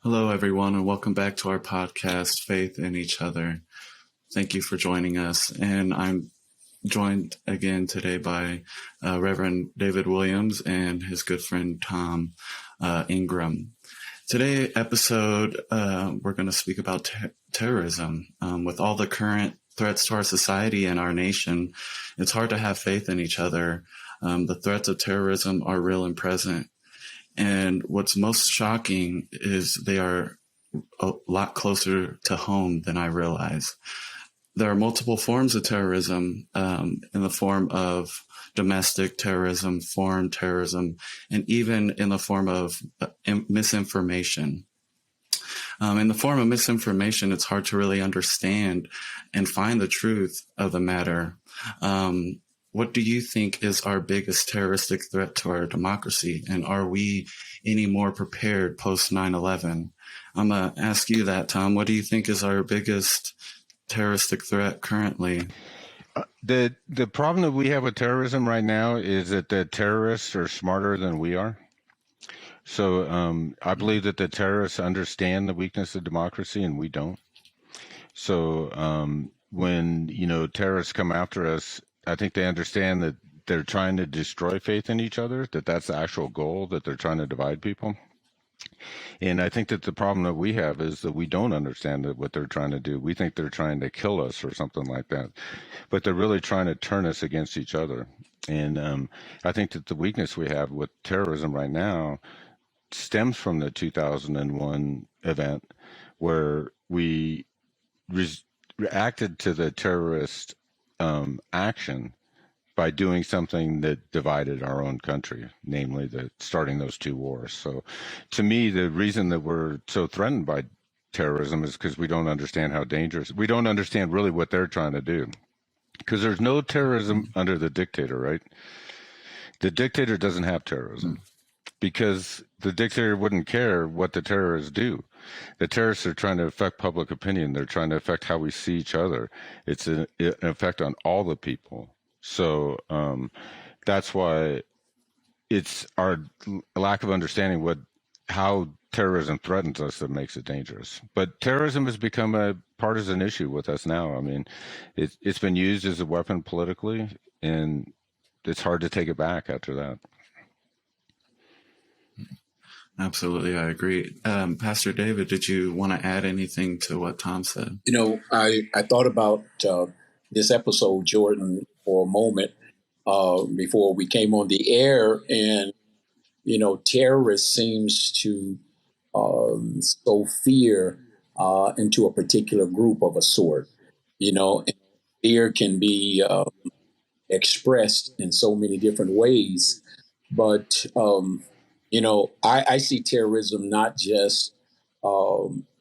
Hello, everyone, and welcome back to our podcast, Faith in Each Other. Thank you for joining us. And I'm joined again today by Reverend David Williams and his good friend Tom Ingram. Today's episode, we're going to speak about terrorism. With all the current threats to our society and our nation, it's hard to have faith in each other. The threats of terrorism are real and present. And what's most shocking is they are a lot closer to home than I realize. There are multiple forms of terrorism in the form of domestic terrorism, foreign terrorism, and even in the form of misinformation. In the form of misinformation, it's hard to really understand and find the truth of the matter. What do you think is our biggest terroristic threat to our democracy? And are we any more prepared post 9/11? I'm going to ask you that, Tom. What do you think is our biggest terroristic threat currently? The problem that we have with terrorism right now is that the terrorists are smarter than we are. So I believe that the terrorists understand the weakness of democracy and we don't. So when, terrorists come after us, I think they understand that they're trying to destroy faith in each other, that that's the actual goal, that they're trying to divide people. And I think that the problem that we have is that we don't understand what they're trying to do. We think they're trying to kill us or something like that, but they're really trying to turn us against each other. And I think that the weakness we have with terrorism right now stems from the 2001 event where we reacted to the terrorist action by doing something that divided our own country, namely starting those two wars. So to me, the reason that we're so threatened by terrorism is because we don't understand how dangerous, we don't understand really what they're trying to do. Because there's no terrorism under the dictator, right? The dictator doesn't have terrorism because the dictator wouldn't care what the terrorists do. The terrorists are trying to affect public opinion. They're trying to affect how we see each other. It's an effect on all the people. So that's why it's our lack of understanding how terrorism threatens us that makes it dangerous. But terrorism has become a partisan issue with us now. I mean, it's been used as a weapon politically, and it's hard to take it back after that. Absolutely, I agree. Pastor David, did you want to add anything to what Tom said? I thought about this episode, Jordan, for a moment before we came on the air, and terrorists seems to sow fear into a particular group of a sort. And fear can be expressed in so many different ways, but I see terrorism not just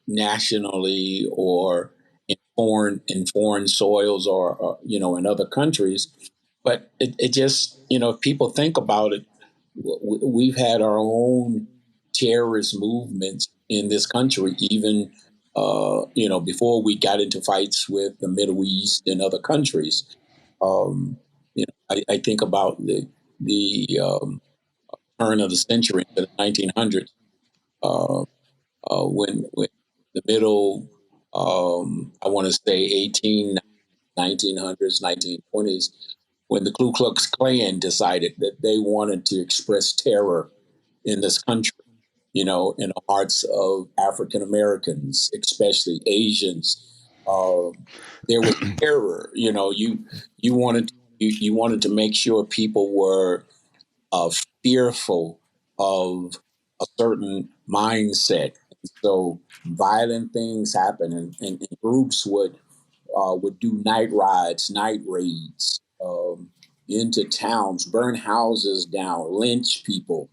nationally or in foreign soils or in other countries, but it just if people think about it, we've had our own terrorist movements in this country, even before we got into fights with the Middle East and other countries. I think about the turn of the century, the 1900s, when the middle, I want to say 1900s, 1920s, when the Ku Klux Klan decided that they wanted to express terror in this country, in the hearts of African Americans, especially Asians. There was terror. You wanted to make sure people were fearful of a certain mindset. So violent things happen, and groups would do night rides, night raids into towns, burn houses down, lynch people.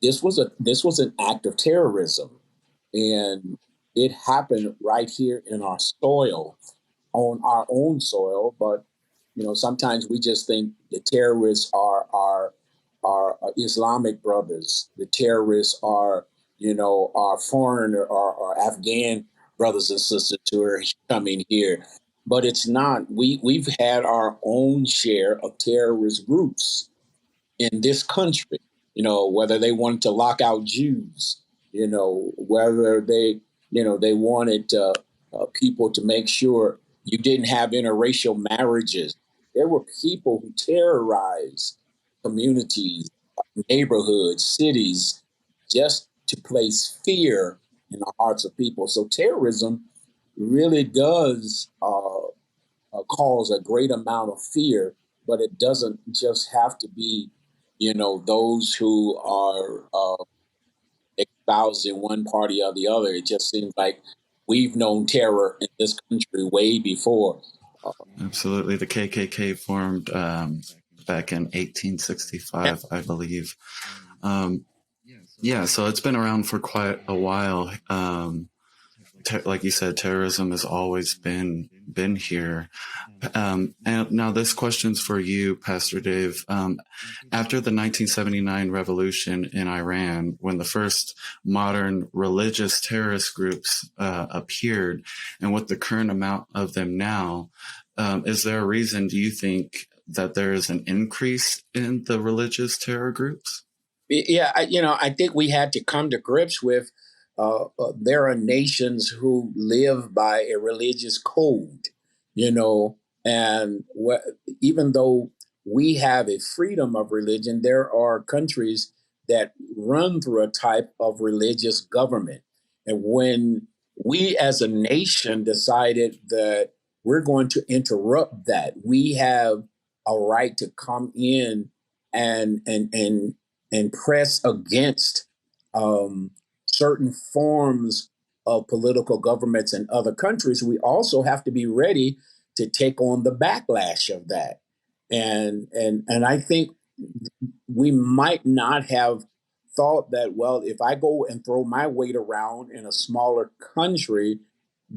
This was an act of terrorism, and it happened right here in our soil, on our own soil. But sometimes we just think the terrorists are our Islamic brothers. The terrorists are our foreign or Afghan brothers and sisters who are coming here. But it's not. We've had our own share of terrorist groups in this country. Whether they wanted to lock out Jews, whether they wanted people to make sure you didn't have interracial marriages. There were people who terrorized communities, neighborhoods, cities, just to place fear in the hearts of people. So terrorism really does cause a great amount of fear, but it doesn't just have to be, those who are espousing one party or the other. It just seems like we've known terror in this country way before. Absolutely. The KKK formed back in 1865, I believe. Yeah, so it's been around for quite a while. Like you said, terrorism has always been here. And now this question's for you, Pastor Dave. After the 1979 revolution in Iran, when the first modern religious terrorist groups appeared, and with the current amount of them now, is there a reason, do you think, that there is an increase in the religious terror groups? Yeah, I think we had to come to grips with there are nations who live by a religious code, you know, and even though we have a freedom of religion, there are countries that run through a type of religious government. And when we as a nation decided that we're going to interrupt that, we have a right to come in and press against certain forms of political governments in other countries. We also have to be ready to take on the backlash of that. And I think we might not have thought that, well, if I go and throw my weight around in a smaller country,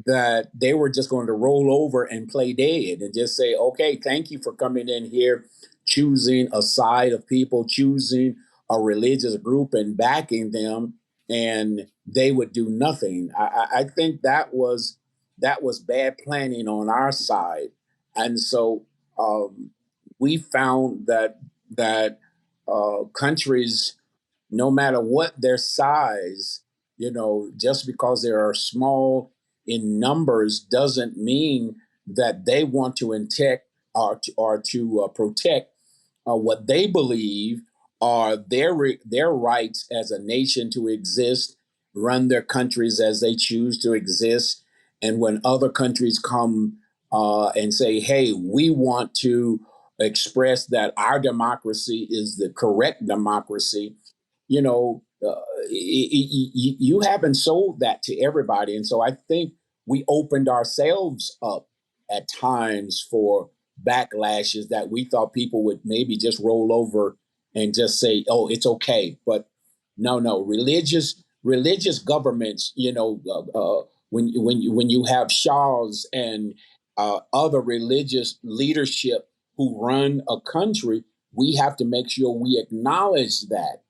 that they were just going to roll over and play dead and just say, okay, thank you for coming in here, choosing a side of people, choosing a religious group and backing them, and they would do nothing. I think that was bad planning on our side. And so we found that countries, no matter what their size, just because they are small in numbers doesn't mean that they want to protect what they believe are their rights as a nation to exist, run their countries as they choose to exist. And when other countries come and say, "Hey, we want to express that our democracy is the correct democracy," you know, you haven't sold that to everybody. And so I think we opened ourselves up at times for backlashes that we thought people would maybe just roll over and just say, "Oh, it's okay." But no, religious governments, when you have shahs and other religious leadership who run a country, we have to make sure we acknowledge that.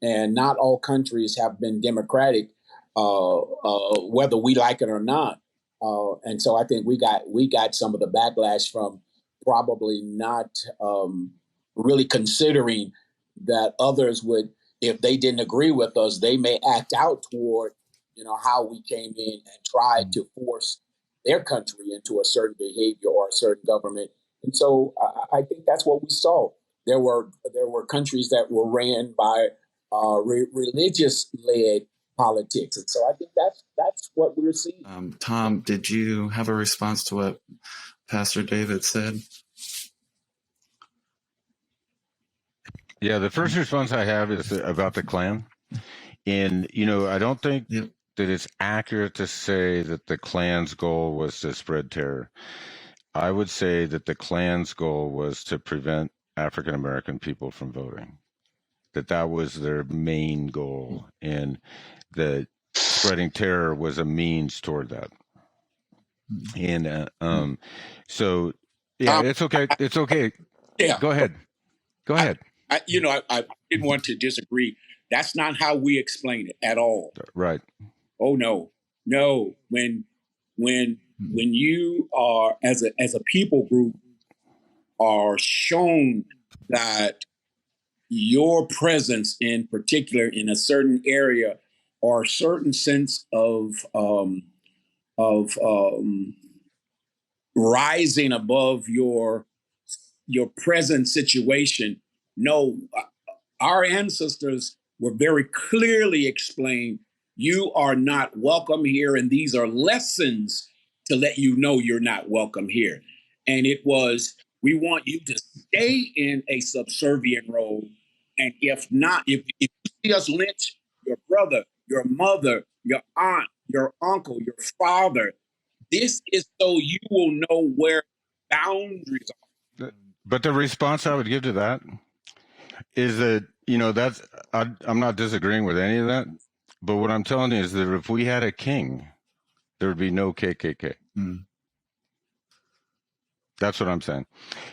And not all countries have been democratic, whether we like it or not. And so I think we got some of the backlash from probably not really considering that others would, if they didn't agree with us, they may act out toward how we came in and tried to force their country into a certain behavior or a certain government. And so I think that's what we saw. There were countries that were ran by religious-led politics, and so I think that's what we're seeing. Tom, did you have a response to what Pastor David said? Yeah, the first response I have is about the Klan. And, I don't think that it's accurate to say that the Klan's goal was to spread terror. I would say that the Klan's goal was to prevent African American people from voting, that was their main goal, and that spreading terror was a means toward that. And so, yeah, it's okay. It's okay. Yeah. Go ahead. I didn't want to disagree. That's not how we explain it at all. Right. Oh no. When you are as a people group are shown that your presence in particular in a certain area or a certain sense of rising above your present situation. No, our ancestors were very clearly explained, you are not welcome here, and these are lessons to let you know you're not welcome here. And it was, we want you to stay in a subservient role. And if not, if you see us lynch your brother, your mother, your aunt, your uncle, your father, this is so you will know where boundaries are. But the response I would give to that is that, I'm not disagreeing with any of that, but what I'm telling you is that if we had a king, there would be no KKK. Mm. That's what I'm saying.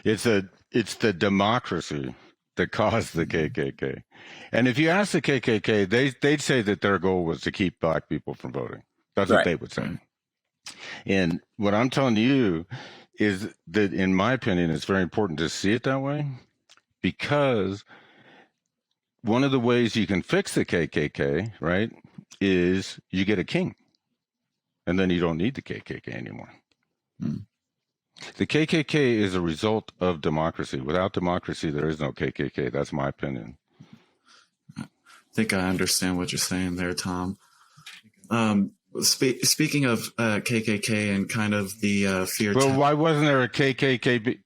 It's the democracy that caused the KKK. And if you ask the KKK, they'd say that their goal was to keep black people from voting. That's what they would say. Right. And what I'm telling you is that, in my opinion, it's very important to see it that way, because one of the ways you can fix the KKK, right, is you get a king, and then you don't need the KKK anymore. Mm. The KKK is a result of democracy. Without democracy, there is no KKK. That's my opinion. I think I understand what you're saying there, Tom. Speaking of KKK and kind of the fear. Well, why wasn't there a KKK?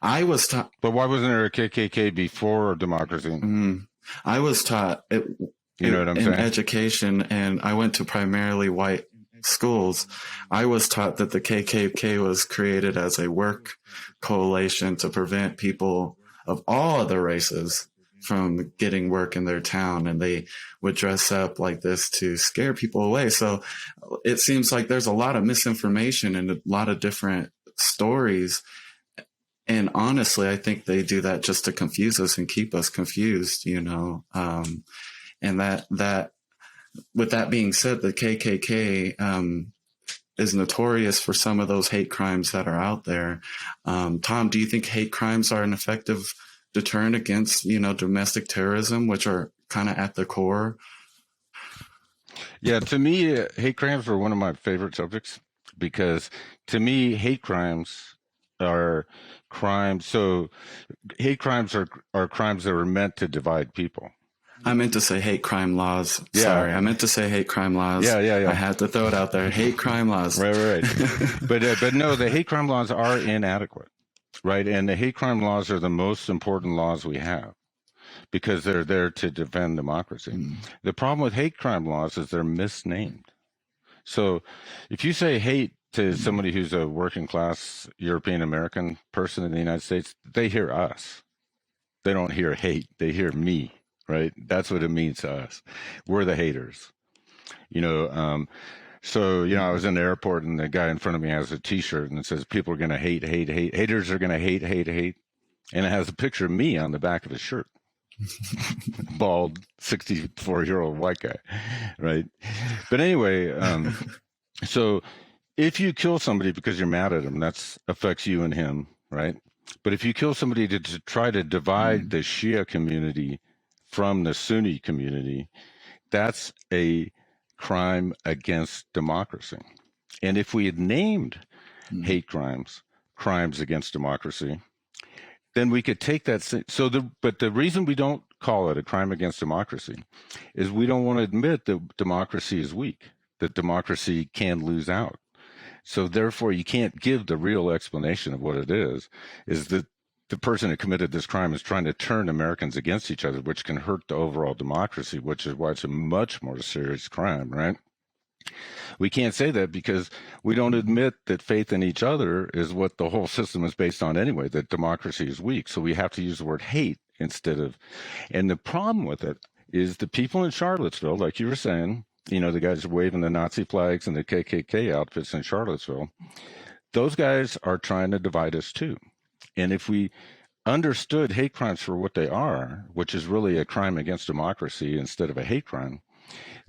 I was taught. But why wasn't there a KKK before democracy? I was taught it. You know what I'm saying? In education, and I went to primarily white schools. I was taught that the KKK was created as a work coalition to prevent people of all other races from getting work in their town, and they would dress up like this to scare people away. So it seems like there's a lot of misinformation and a lot of different stories. And honestly, I think they do that just to confuse us and keep us confused, and that with that being said, the KKK is notorious for some of those hate crimes that are out there. Tom, do you think hate crimes are an effective deterrent against, domestic terrorism, which are kind of at the core? Yeah, to me, hate crimes are one of my favorite subjects, because to me, hate crimes are crimes. So hate crimes are crimes that are meant to divide people. I meant to say hate crime laws. Yeah. Sorry, I meant to say hate crime laws. Yeah. I had to throw it out there. Hate crime laws. Right. But no, the hate crime laws are inadequate, right? And the hate crime laws are the most important laws we have, because they're there to defend democracy. The problem with hate crime laws is they're misnamed. So if you say hate to somebody who's a working class European American person in the United States, they hear us. They don't hear hate. They hear me. Right? That's what it means to us. We're the haters. So, I was in the airport, and the guy in front of me has a T-shirt, and it says, people are going to hate. Haters are going to hate. And it has a picture of me on the back of his shirt. Bald, 64-year-old white guy. Right? But anyway, so if you kill somebody because you're mad at him, that affects you and him. Right? But if you kill somebody to try to divide the Shia community from the Sunni community, that's a crime against democracy. And if we had named hate crimes against democracy, then we could take that. But the reason we don't call it a crime against democracy is we don't want to admit that democracy is weak, that democracy can lose out. So therefore, you can't give the real explanation of what it is that the person who committed this crime is trying to turn Americans against each other, which can hurt the overall democracy, which is why it's a much more serious crime, right? We can't say that because we don't admit that faith in each other is what the whole system is based on anyway, that democracy is weak. So we have to use the word hate instead of, and the problem with it is the people in Charlottesville, like you were saying, the guys waving the Nazi flags and the KKK outfits in Charlottesville, those guys are trying to divide us too. And if we understood hate crimes for what they are, which is really a crime against democracy instead of a hate crime,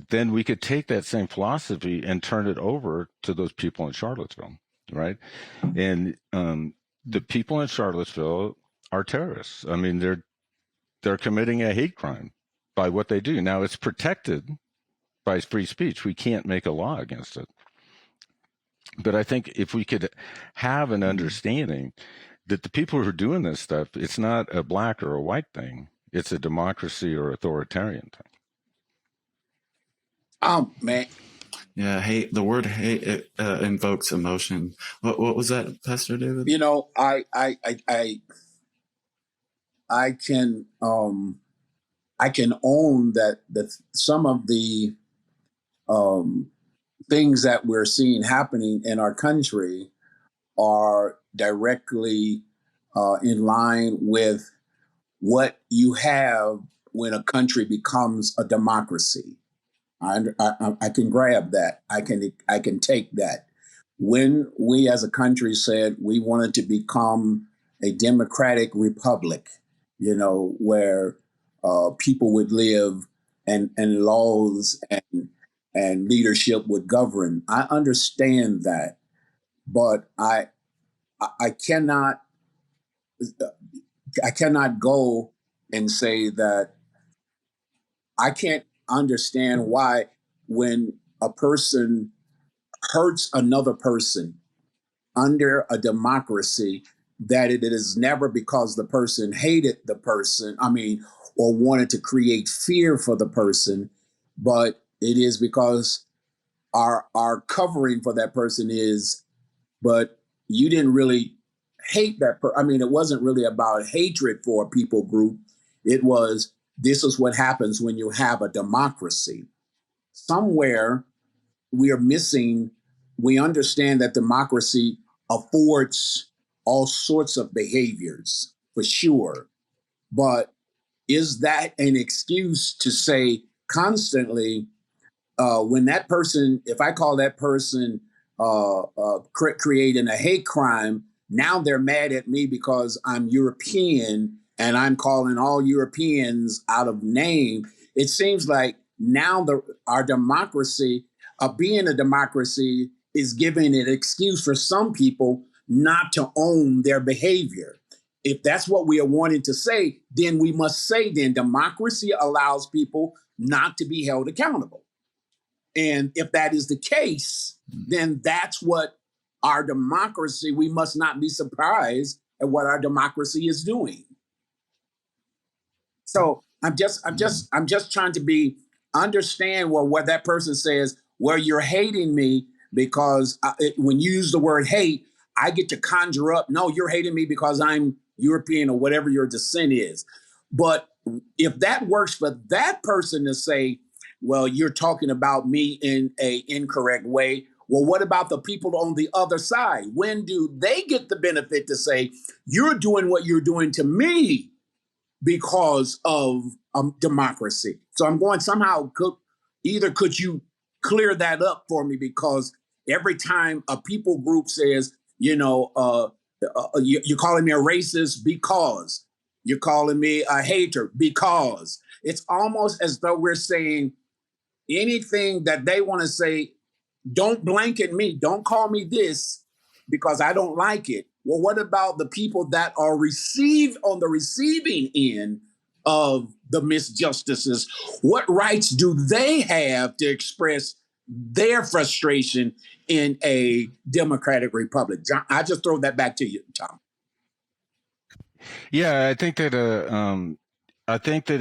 then we could take that same philosophy and turn it over to those people in Charlottesville, right? And the people in Charlottesville are terrorists. I mean, they're committing a hate crime by what they do. Now, it's protected by free speech. We can't make a law against it. But I think if we could have an understanding that the people who are doing this stuff, it's not a black or a white thing. It's a democracy or authoritarian thing. Man. Yeah, hate. The word hate invokes emotion. What was that, Pastor David? You know, I can own that some of the things that we're seeing happening in our country are directly in line with what you have when a country becomes a democracy. I can grab that. I can take that. When we as a country said we wanted to become a democratic republic, you know, where people would live and laws and leadership would govern. I understand that, but I cannot go and say that I can't understand why when a person hurts another person under a democracy that it is never because the person hated the person, or wanted to create fear for the person, but it is because our covering for that person is, but you didn't really hate that person. It wasn't really about hatred for a people group. It was, this is what happens when you have a democracy. Somewhere we are missing, we understand that democracy affords all sorts of behaviors, for sure. But is that an excuse to say constantly, when that person, if I call that person creating a hate crime, now they're mad at me because I'm European and I'm calling all Europeans out of name. It seems like now our democracy, being a democracy, is giving an excuse for some people not to own their behavior. If that's what we are wanting to say, then we must say then democracy allows people not to be held accountable. And if that is the case, then that's what our democracy, we must not be surprised at what our democracy is doing. So I'm just trying to understand what that person says, well, you're hating me because when you use the word hate, I get to conjure up, no, you're hating me because I'm European or whatever your descent is. But if that works for that person to say, well, you're talking about me in an incorrect way, well, what about the people on the other side? When do they get the benefit to say, you're doing what you're doing to me because of democracy? So I'm going somehow, could you clear that up for me? Because every time a people group says, you're calling me a racist because, you're calling me a hater because, it's almost as though we're saying anything that they want to say, don't blanket me, don't call me this because I don't like it. Well, what about the people that are on the receiving end of the misjustices? What rights do they have to express their frustration in a democratic republic? John, I just throw that back to you, Tom. Yeah, I think that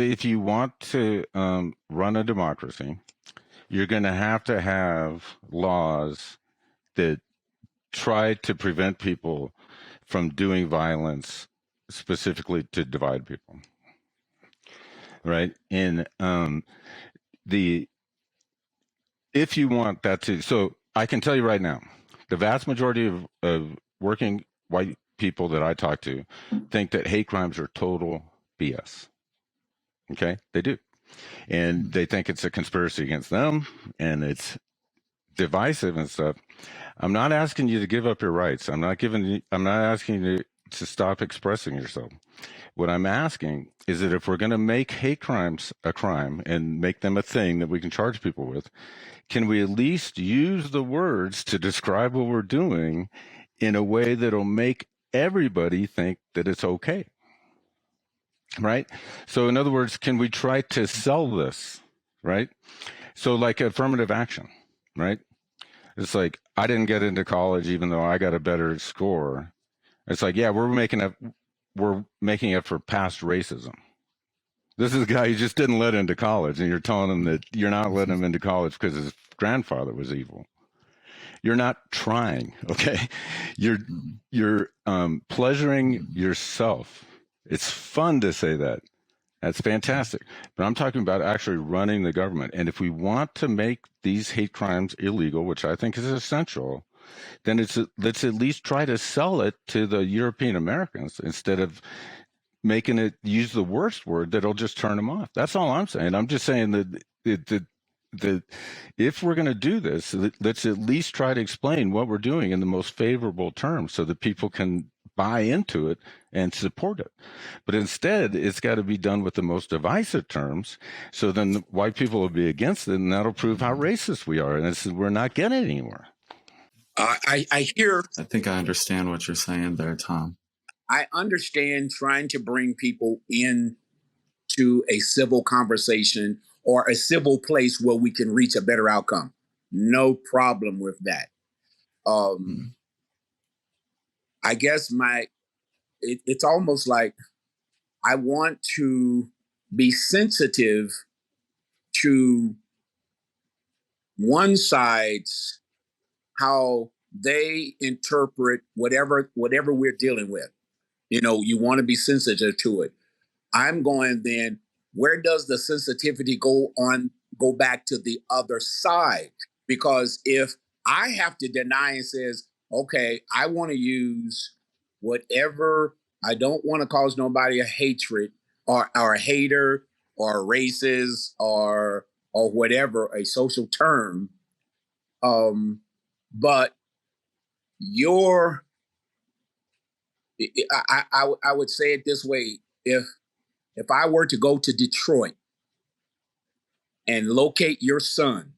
if you want to run a democracy, you're going to have laws that try to prevent people from doing violence, specifically to divide people. Right? And if you want that to, so I can tell you right now, the vast majority of working white people that I talk to think that hate crimes are total BS. Okay? They do. And they think it's a conspiracy against them and it's divisive and stuff. I'm not asking you to give up your rights. I'm not asking you to stop expressing yourself. What I'm asking is that if we're going to make hate crimes a crime and make them a thing that we can charge people with, can we at least use the words to describe what we're doing in a way that'll make everybody think that it's okay? Right? So in other words, can we try to sell this? Right? So like affirmative action, right? It's like, I didn't get into college even though I got a better score. It's like, yeah, we're making it for past racism. This is a guy you just didn't let into college, and you're telling him that you're not letting him into college because his grandfather was evil. You're not trying, okay? You're pleasuring yourself. It's fun to say that. That's fantastic. But I'm talking about actually running the government. And if we want to make these hate crimes illegal, which I think is essential, then let's at least try to sell it to the European Americans instead of making it use the worst word that'll just turn them off. That's all I'm saying. I'm just saying that if we're going to do this, let's at least try to explain what we're doing in the most favorable terms so that people can buy into it and support it. But instead, it's got to be done with the most divisive terms. So then white people will be against it, and that'll prove how racist we are. And we're not getting anywhere. I think I understand what you're saying there, Tom. I understand trying to bring people in to a civil conversation or a civil place where we can reach a better outcome. No problem with that. I guess it's almost like I want to be sensitive to one side's how they interpret whatever we're dealing with. You know, you want to be sensitive to it. I'm going then, where does the sensitivity go back to the other side? Because if I have to deny and says, okay, I want to use whatever, I don't want to cause nobody a hatred or a hater or a racist or whatever, a social term. But I would say it this way. If I were to go to Detroit and locate your son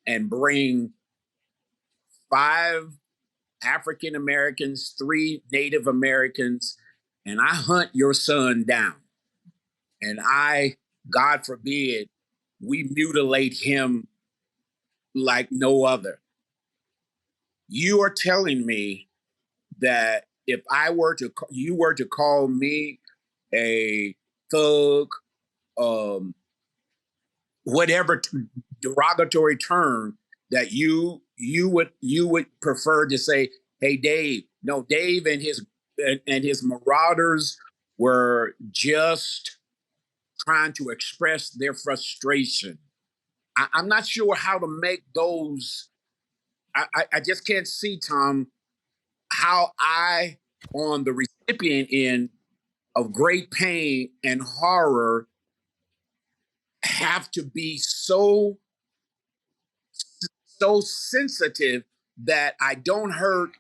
and bring 5 African Americans, 3 Native Americans, and I hunt your son down, and God forbid, we mutilate him like no other. You are telling me that if you were to call me a thug, whatever derogatory term, that you would prefer to say, hey, Dave. No, Dave and his marauders were just trying to express their frustration. I'm not sure how to make those. I just can't see, Tom, how I, on the recipient end of great pain and horror, have to be so sensitive that I don't hurt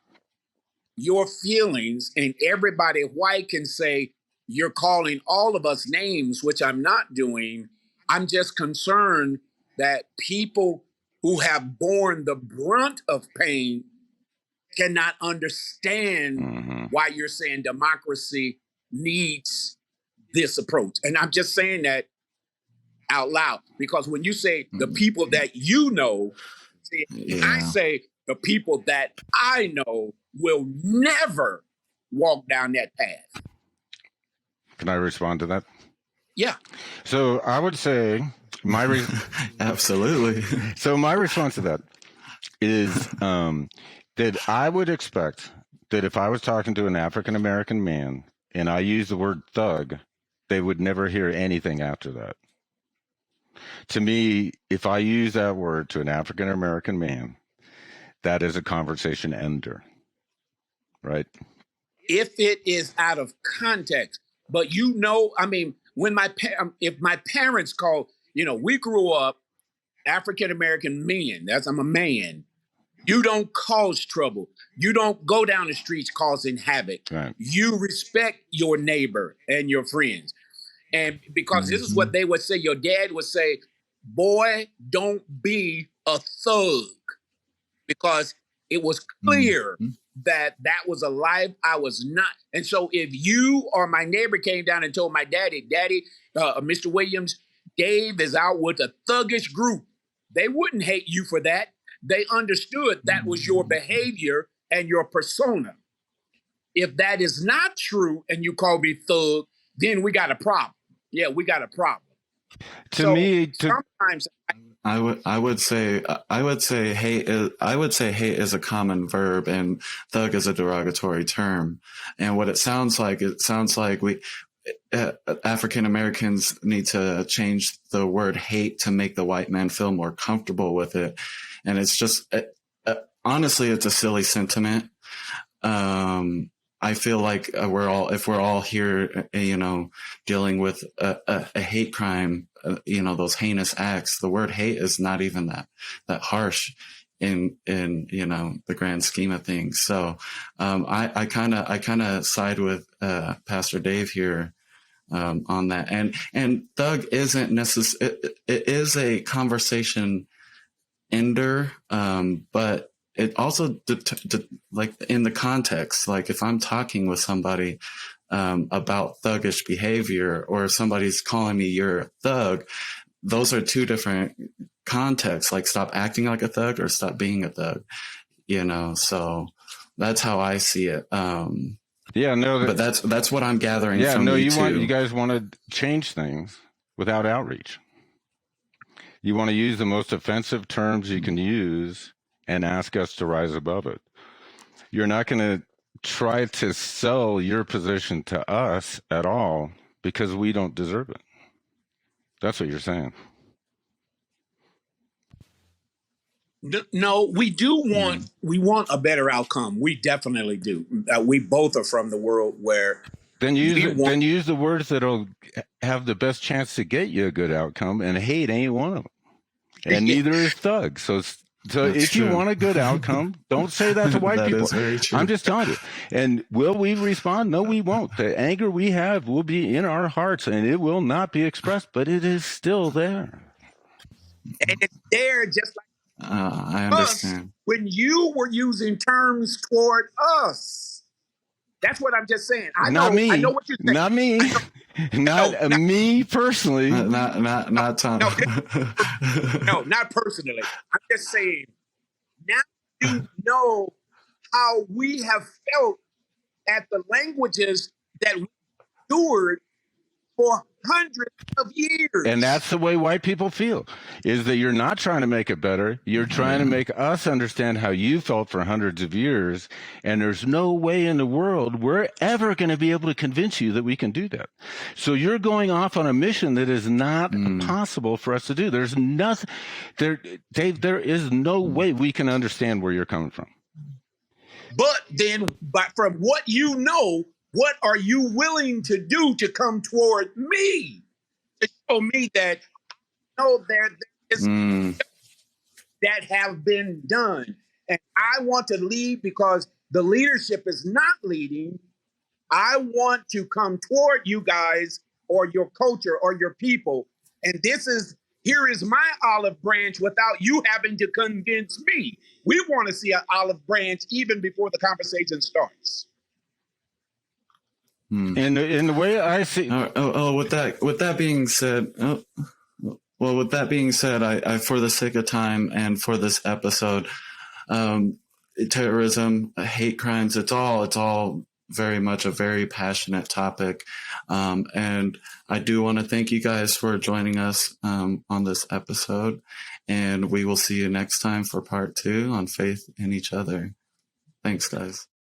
your feelings, and everybody white can say you're calling all of us names, which I'm not doing. I'm just concerned that people who have borne the brunt of pain cannot understand why you're saying democracy needs this approach. And I'm just saying that out loud, because when you say the people that you know, I say the people that I know will never walk down that path. Can I respond to that? Yeah. So I would say absolutely. So my response to that is that I would expect that if I was talking to an African American man and I use the word thug, they would never hear anything after that. To me, if I use that word to an African American man, that is a conversation ender, right? If it is out of context, but I mean, when if my parents call, we grew up African American men. I'm a man. You don't cause trouble. You don't go down the streets causing havoc. Right. You respect your neighbor and your friends. And because this is what they would say, your dad would say, boy, don't be a thug. Because it was clear that was a life I was not. And so if you or my neighbor came down and told my daddy, Mr. Williams, Dave is out with a thuggish group. They wouldn't hate you for that. They understood that was your behavior and your persona. If that is not true and you call me thug, then we got a problem. Yeah, we got a problem. Sometimes I would say hate is a common verb and thug is a derogatory term. And what it sounds like we African Americans need to change the word hate to make the white man feel more comfortable with it. And it's just honestly, it's a silly sentiment. I feel like if we're all here, dealing with a hate crime, those heinous acts, the word hate is not even that harsh in the grand scheme of things. So, I kind of side with, Pastor Dave here, on that. And thug isn't necessarily, it is a conversation ender, but it also, like in the context, like if I'm talking with somebody about thuggish behavior, or if somebody's calling me you're a thug, those are two different contexts, like stop acting like a thug or stop being a thug, so that's how I see it. But that's what I'm gathering from you too. You guys want to change things without outreach. You want to use the most offensive terms you can use and ask us to rise above it. You're not going to try to sell your position to us at all because we don't deserve it. That's what you're saying. No, we do want we want a better outcome. We definitely do. We both are from the world where then use the words that'll have the best chance to get you a good outcome, and hate ain't one of them. And neither is thug. So if you want a good outcome, don't say that to white people. I'm just telling you. And will we respond? No, we won't. The anger we have will be in our hearts, and it will not be expressed, but it is still there. And it's there just like I understand. When you were using terms toward us. That's what I'm just saying. I know what you're saying. Not me. Not me personally. Not Tom. No, not personally. I'm just saying, now you know how we have felt at the languages that we endured for hundreds of years. And that's the way white people feel, is that you're not trying to make it better. You're trying to make us understand how you felt for hundreds of years. And there's no way in the world we're ever going to be able to convince you that we can do that. So you're going off on a mission that is not possible for us to do. There's nothing there, Dave, there is no way we can understand where you're coming from. But from what you know, what are you willing to do to come toward me to show me that there is that have been done? And I want to lead because the leadership is not leading. I want to come toward you guys or your culture or your people. And here is my olive branch without you having to convince me. We want to see an olive branch even before the conversation starts. And in the way I see, with that being said, I for the sake of time and for this episode, terrorism, hate crimes, it's all very much a very passionate topic, and I do want to thank you guys for joining us on this episode, and we will see you next time for part 2 on faith in each other. Thanks, guys.